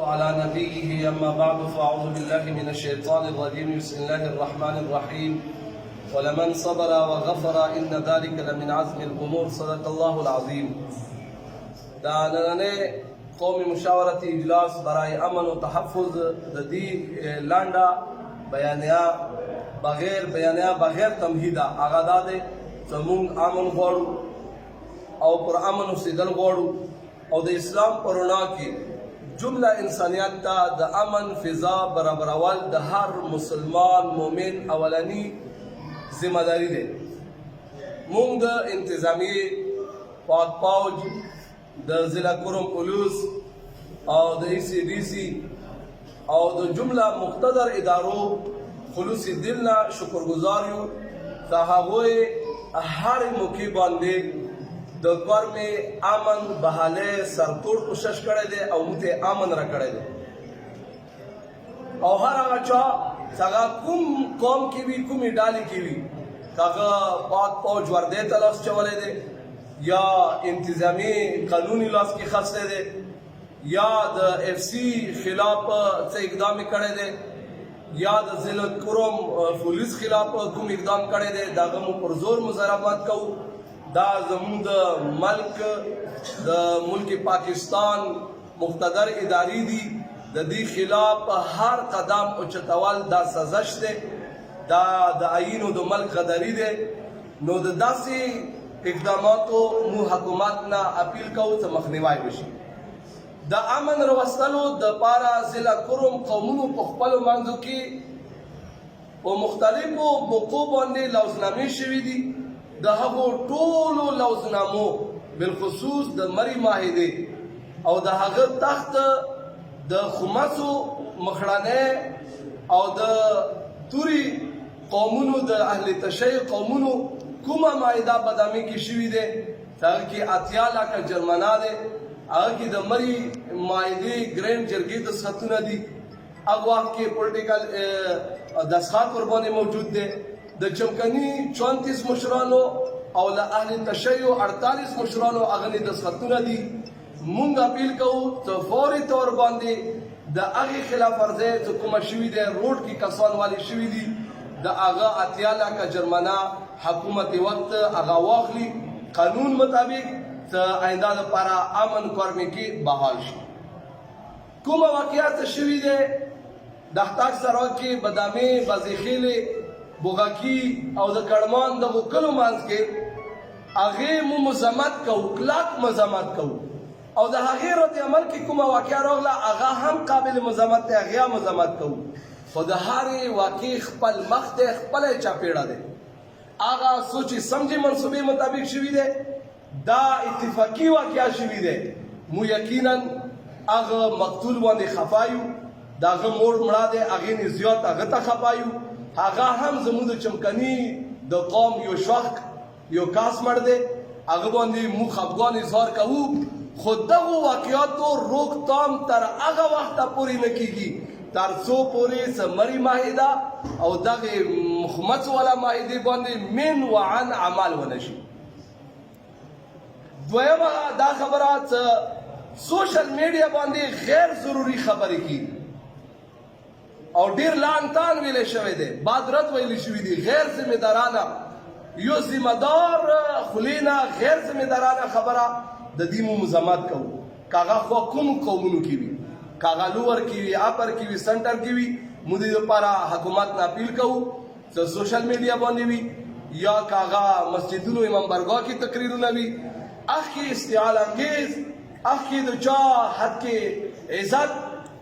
على نبيه أما بعد فأعوذ بالله من الشيطان الرجيم بسم الله الرحمن الرحيم ولمن صبر وغفر إن ذلك لمن عزم الأمور صدق الله العظيم. دا نننه قومی مشاورتی اجلاس برای امن و تحفظ دی لانڈا بیانیا بغیر تمهیدا آغا داده زمون امن غوړو او پر امن اوسېدل غوړو او د اسلام پرونا کې جمله انسانیت ته د امن فضا برابرول د هر مسلمان مومن اولنی ذمہ داری ده. مونږ د انتظامی پاک پوج د ضلع کوروم پولیس او د ECDC او د جمله مقتدر ادارو خلوصي دلنا شکرګزار یو د هغوی هر موقع باندې د کور میں امن بحاله سرتوړ کوشش کړی دی او موږ امن را کړی دی او هر هغه چا څنګه کوم قوم کې وي کومې ډالې کې وي هغه پاک پوج ورده ته لاس چولی دی یا انتظامی قانوني لاس کې خسته دی یا د FC خلاف څه اقدام کړی دی یا د ضلع کوروم پولیس خلاف کوم اقدام کړی دی دغه مو پر زور مضربات کوو. دا زمون د ملک پاکستان مقتدر اداری دی د دې خلاف هر قدم اوچتول دا سازش دی دا د آئین او د ملک غداری دی. نو د داسې اقداماتو مو حکومت نه اپیل کوو چې مخنیوی وشي. د امن راوستلو دپاره ضلع کوروم قومونو په خپلو منځو کې په مختلفو موقعو باندې لوظنامې شوي دي. د هغو ټولو لوظنامو بالخصوص د مري معاهدې او د هغه تحت د خمسو مخړنۍ او د توري قومونو د اهل تشیع قومونو کومه معاهده بدامي کې شوي دی هغه کې 80 لکه جرمانه دی هغه کې د مري معاهدې ګرینډ جرګې دستخطونه دي هغه وخت کې پولیټیکل دستخط ورباندې موجود دی. د چمکني 34 مشرانو او له اهل تشیع 48 مشرانو هغه دستخطونه دي. مونږ اپیل کوو چې فوري طور باندې د هغې خلاف ورزۍ چې کومه شوي دی روډ کې کسان والي شوي دي د هغه 80 لکه جرمانه حکومت وخت هغه واخلي قانون مطابق چې آینده لپاره امن کورمې کې بحال شي. کومه واقعیت شوي دی د اختاق سراج کې بدامې بازیخیلې بوغاکی او د کړمان دغو کلو منځ کې هغې مو مذمت کوو کلک مذمت کوو او د هغې رد عمل کې کومه واقعه راغله هغه هم قابل مذمت دی هغې هم مذمت کوو خو د هرې واقعې خپل مخ دی خپله چاپېړه دی هغه سوچې سمجې منصوبې مطابق شوي دی دا اتفاقي واقعه شوي دی. مو یقینا هغه مقتول باندې خفا یو د هغه مور مړه دی هغې نه زیات هغه ته خفا یو هغه هم زموږ د چمکني د قوم یو شوق یو کاس مړ دی هغه باندې موږ خفګان اظهار کوو خو دغو واقعاتو روکتام تر هغه وخته پورې نه کیږي تر څو پورې مري معاهده او دغې مخمس والا معاهدې باندې من وعن عمل ونه شي. دویمه دا خبره چې سوشل میډیا باندې غیر ضروري خبرې کیږي او ډیر لان تان ویلې شوی دی بادرت ویلې شوی دی غیر ذمہ دارانه یو ذمہ دار خلینا غیر ذمہ دارانه خبره د دې مو مذمت کوو کاغه خو کوم قومونو کې وي کاغه لوور کې وي اپر کې وي سنټر کې وي مو دې لپاره حکومت نه اپیل کوو چې سوشل میډیا باندې وي یا کاغه مسجدونو امام برګاه کې تقریرونه وي اخی استعال انگیز اخی د چا حد کې عزت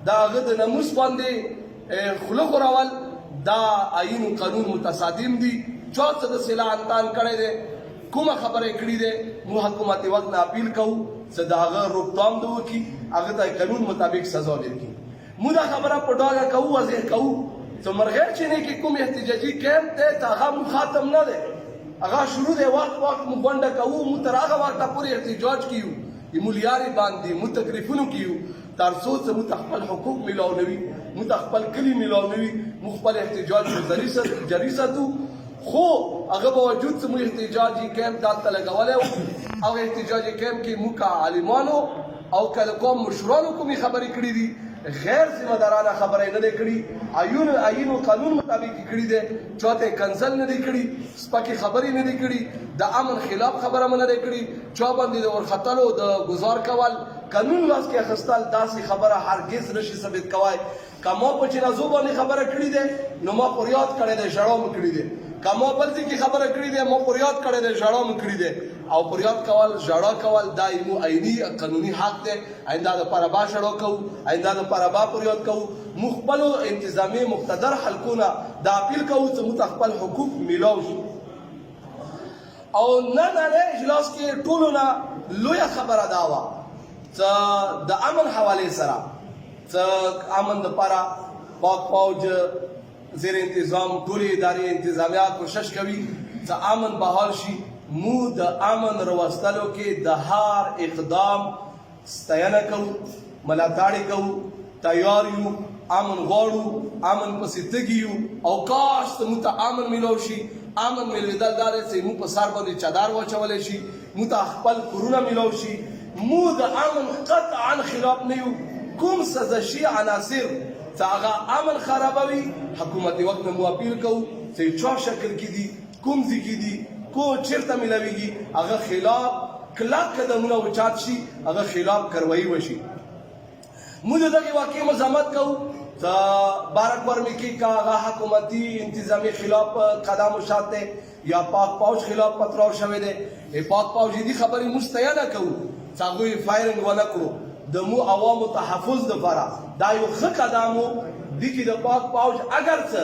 دا هغه د ناموس باندې خلق راول دا آئین و قانون متصادم دی چا څه د سلاح انتان کړی دی کومه خبره کړې دی مو حکومت وخت نه اپیل کوو چې د هغه روکتام دې وکړي هغه ته قانون مطابق سزا ورکړي. مو دا خبره په ډاګه کوو واضح کوو چې مرغۍ چینې کې کوم احتجاجي کیمپ دی هغه مو ختم نه دی هغه شروع دی وخت مو غونډه کوو مو تر هغه وخته پورې احتجاج کیو مو لیارې باندې مو تکلیفونو کیو تر څو چې مو خپل حقوق میلاو نه وي مو خپل کلي میلاو نه وي مو خپل احتجاج جاري ساتو خو هغه باوجود چې مو احتجاجي کیمپ دلته لګولی او احتجاجي کیمپ کې مو که عالمانو او که د قوم مشرانو کومې خبرې کړې دي غیر ذمہ دارانه خبره نه دی کړي آیین او قانون مطابق کړي دی چاته کنسل نه دی کړي سپکې خبرې نه دی کړي د امن خلاف خبره نه دی کړي چا باندې د ورختلو د گزار کول قانون لاس کې اخیستل داسې خبره هرگز نشي ثابت کوای که ما په جنازو باندې خبره کړې ده نو ما فریاد کړی دی ژړا مو کړې ده که ما بل ځای کې خبره کړې ده ما فریاد کړی دی ژړا مو کړې ده او فریاد کول ژړا کول دا یمو عیني قانوني حق دی آینده دپاره به ژړا کوو آینده دپاره به فریاد کوو موږ خپلو انتظامي مقتدر حلقونه دا اپیل کوو چې موږ ته خپل حقوق میلاو شي او نننی اجلاس کې ټولو نه لویه خبره دا وه چې د امن حوالې سره چې امن دپاره پاک فوج زیر انتظام ټولې ادارې انتظامیه کوشش کوي چې امن بحال شي موږ د امن راوستلو کې د هر اقدام ستاینه کوو ملاتړ کوو تیار یو امن غواړو امن پسې تږي یو او کاش ته موږ ته امن میلاو شي امن میلېدل دا دی چې موږ په سر باندې چادر واچولی شي موږ ته خپل کورونه میلاو شي موږ د امن قطعا خلاف نه یو کوم سازشي عناصر چې هغه امن خرابوي حکومت وخت نه مو اپیل کوو چې چا شکل کې دي کوم ځای کې دي کو چیرته میلاویږي هغه خلاف کلک قدمونه اوچات شي هغه خلاف کاروایي وشي موږ د دغې واقعې مزاحمت کوو چې بارک ورمې کې که هغه حکومتي انتظامي خلاف قدم اوچات دی یا پاک فوج خلاف پتراو شوی دی پاک فوج دې خبرې موږ ستاینه کوو چې هغوی فایرنګ ونه کړو د مو عوامو تحفظ دپاره دا یو ښه قدم و دې کې د پاک فوج اگر څه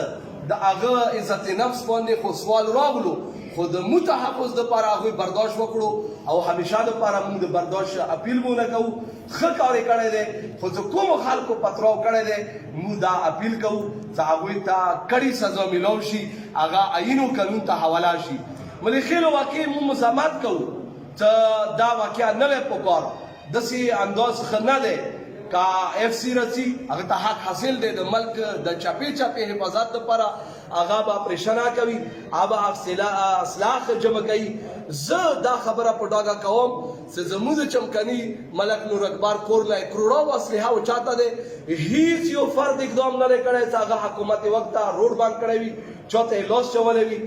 د هغه عزت نفس باندې خو سوال راغلو خو د مو تحفظ دپاره هغوی برداشت وکړو او همیشه دپاره موږ د برداشت اپیل مو نه کوو ښه کار یې کړی دی خو چې کومو خلکو پتراو کړی دی موږ دا اپیل کوو چې هغوی ته کړي سزا میلاو شي هغه عین و قانون ته حواله شي ملیخیلو واقع موږ مزاحمت کوو چې دا واقعه نه وی پکار داسې انداز ښه نه دی که اف سی رسي هغه ته حق حاصل دی د ملک د چاپې چاپې حفاظت دپاره هغه به اپریشنه کوي هغه به اسلاح جمع کوي زه دا خبره په ډاګه کوم چې زموږ د چمکني ملک نور اکبر کور نه کروڑو اسلحه اوچاته دی هیڅ یو فرد اقدام نه دی کړی چې هغه حکومت وخت ته روډ بند کړی وي چاته یې لاس چولی وي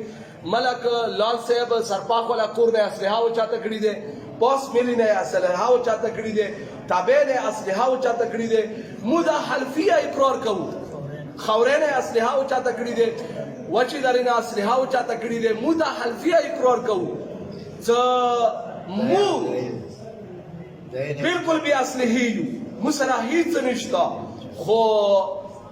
ملک لال صاحب سرپاک والا کور نه اسلحه اوچاته کړي دی پاس ملی نه اسلحه اوچاته کړي دی تابع نه اسلحه اوچاته کړي دی موږ دا حلفیه اقرار کوو خاورې نه اسلحه اوچاته کړي دی وچې درې نه اسلحه اوچاته کړي دی موږ دا حلفیه اقرار کوو چې موږ بالکل بې اسلحې یو موږ سره هېڅ نشته خو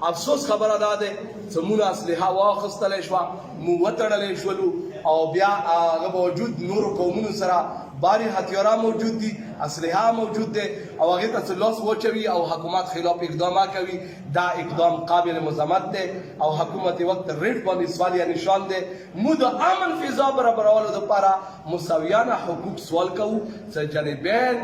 افسوس خبره دا ده چې موږ اسلحه واخیستلی شوه موږ وتړلی شولو او بیا هغه باوجود نورو قومونو سره باری هتیارا موجود دي اسلحه موجود ده او هغې ته چې لاس واچوي او حکومت خلاف اقدامات کوي دا اقدام قابل مذمت ده او حکومت وقت ریټ باندې سوال یا نشان ده موږ د امن فضا برابرولو دپاره مساویانه حقوق سوال کوو چې جانبین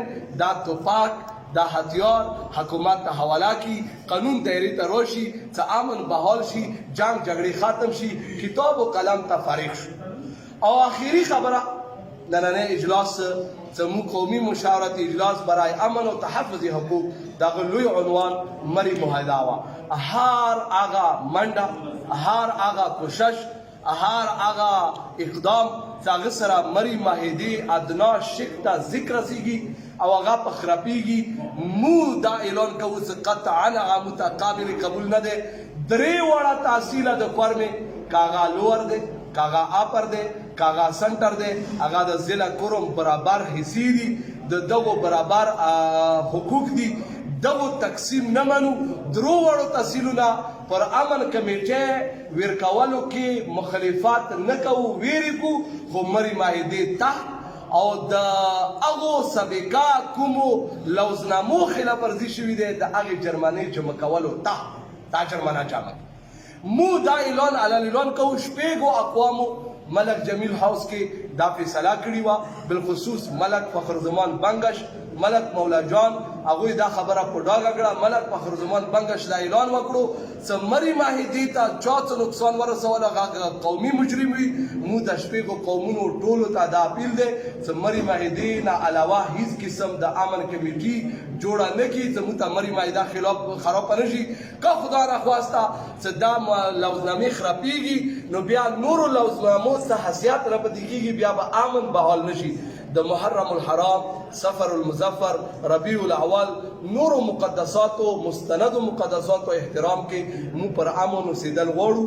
دا توپاک دا هتیار حکومت ته حواله کی قانون دایرې ته راشي چې امن بحال شي جنگ جګړې ختم شي کتاب و قلم ته فارغ شو او آخری خبره نننی اجلاس زموږ قومي مشاورت اجلاس برای امن و تحفظ حقوق دغه لوی عنوان مری معاهده وه هر هغه منډه هر هغه کوشش هر هغه اقدام چې هغه سره مری معاهدې ادنا شک ته ذکر رسیږي او هغه په خرابېږي موږ دا اعلان کوو چې قطعا هغه متقابل قبول نه دی درې واړه تحصیله د کورمې که هغه لوور دی که هغه اپر دی که هغه سنټر دی هغه د ضلع کوروم برابر حصې دي د دغو برابر حقوق دي دغو تقسیم نه منو درو واړو تحصیلونه پر امن کمیټې ورکولو کې مخالفت نه کوو ویرې کوو خو مری معاهدې تحت او د هغو سابقه کومو لوزنامو خلاف ورزي شوي دی د هغې جرمانې جمع کولو تحت دا جرمانه جامه مو دا اعلان اعلان کوو شپږو اقوامو ملک جمیل هاوس کې دا فیصله کړې وه بالخصوص ملک فخر زمان بنګش ملک مولا جان هغوی دا خبره په ډاګه کړه. ملک فخرالزمان بنګش دا اعلان وکړو چې مریم ماهدي ته چا څه نقصان ورسول هغه قومي مجرم وي. مو د شپږو قومونو ټولو ته دا اپیل دی چې مریم ماهدي نه علاوه هیڅ قسم د امن کمیټي جوړه نه کړي چې موږ ته مریم ماهدي خلاف خراب نه شي. که خدا نخواسته چې دا لوظنامې خرابېږي نو بیا نورو لوظنامو څه حیثیت راپدې کېږي، بیا به امن بحال نه شي. د محرم الحرام، سفر المظفر، ربیع الاول نورو مقدساتو مستندو مقدساتو احترام کې مو پر امن اوسېدل غواړو،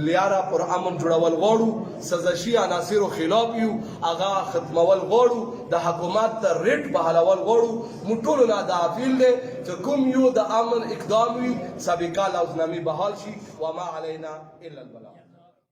لیاره پر امن جوړول غواړو، سزشي عناصرو خلاف یو هغه ختمول غواړو، د حکومت ته ریټ بحالول غواړو. مو ټولو نه دا اپیل دی چې کوم یو د امن اقدام وي سابقه لوظنامې بحال شي. وما علینا الا البلاغ.